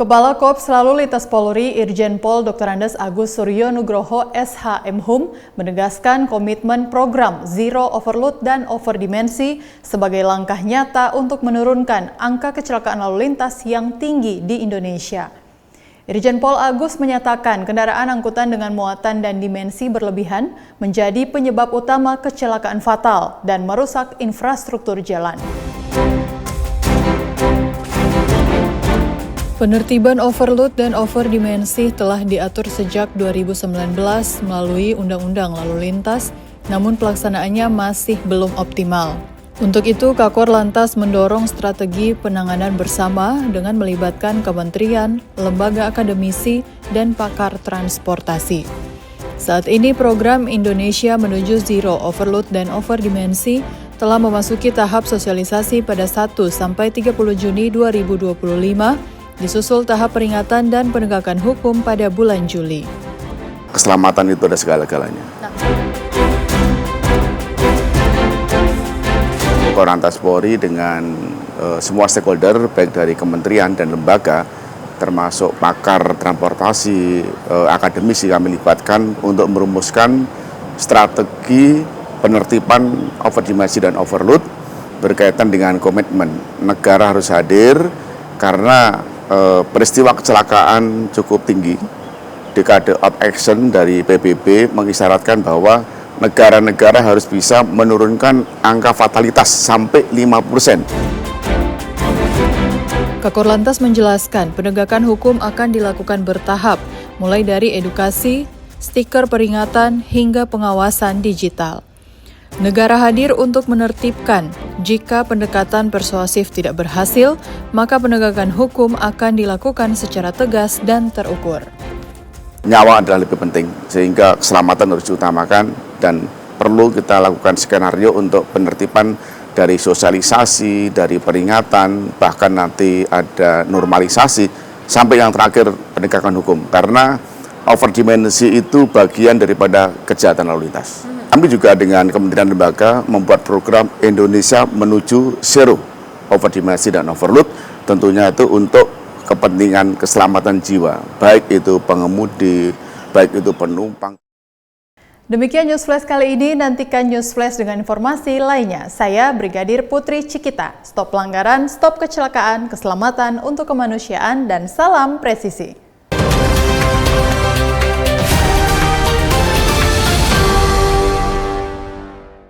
Kepala Korps Lalu Lintas Polri Irjen Pol Dr. Andes Agus Suryo Nugroho SH.M.Hum menegaskan komitmen program Zero Overload dan Overdimensi sebagai langkah nyata untuk menurunkan angka kecelakaan lalu lintas yang tinggi di Indonesia. Irjen Pol Agus menyatakan kendaraan angkutan dengan muatan dan dimensi berlebihan menjadi penyebab utama kecelakaan fatal dan merusak infrastruktur jalan. Penertiban overload dan overdimensi telah diatur sejak 2019 melalui Undang-Undang Lalu Lintas, namun pelaksanaannya masih belum optimal. Untuk itu, Kakor Lantas mendorong strategi penanganan bersama dengan melibatkan kementerian, lembaga akademisi, dan pakar transportasi. Saat ini program Indonesia menuju Zero Overload dan Overdimensi telah memasuki tahap sosialisasi pada 1-30 Juni 2025, disusul tahap peringatan dan penegakan hukum pada bulan Juli. Keselamatan itu ada segala-galanya. Korlantas Polri dengan semua stakeholder, baik dari kementerian dan lembaga, termasuk pakar transportasi, akademisi kami libatkan untuk merumuskan strategi penertiban overdimensi dan overload berkaitan dengan komitmen. Negara harus hadir karena peristiwa kecelakaan cukup tinggi. Dekade of action dari PBB mengisyaratkan bahwa negara-negara harus bisa menurunkan angka fatalitas sampai 50%. Kakor Lantas menjelaskan penegakan hukum akan dilakukan bertahap, mulai dari edukasi, stiker peringatan, hingga pengawasan digital. Negara hadir untuk menertibkan. Jika pendekatan persuasif tidak berhasil, maka penegakan hukum akan dilakukan secara tegas dan terukur. Nyawa adalah lebih penting, sehingga keselamatan harus diutamakan dan perlu kita lakukan skenario untuk penertiban dari sosialisasi, dari peringatan, bahkan nanti ada normalisasi, sampai yang terakhir penegakan hukum. Karena overdimensi itu bagian daripada kejahatan lalu lintas. Kami juga dengan kementerian lembaga membuat program Indonesia menuju Zero Overdimensi dan Overload, tentunya itu untuk kepentingan keselamatan jiwa, baik itu pengemudi, baik itu penumpang. Demikian News Flash kali ini, nantikan News Flash dengan informasi lainnya. Saya Brigadir Putri Cikita, stop pelanggaran, stop kecelakaan, keselamatan untuk kemanusiaan, dan salam presisi.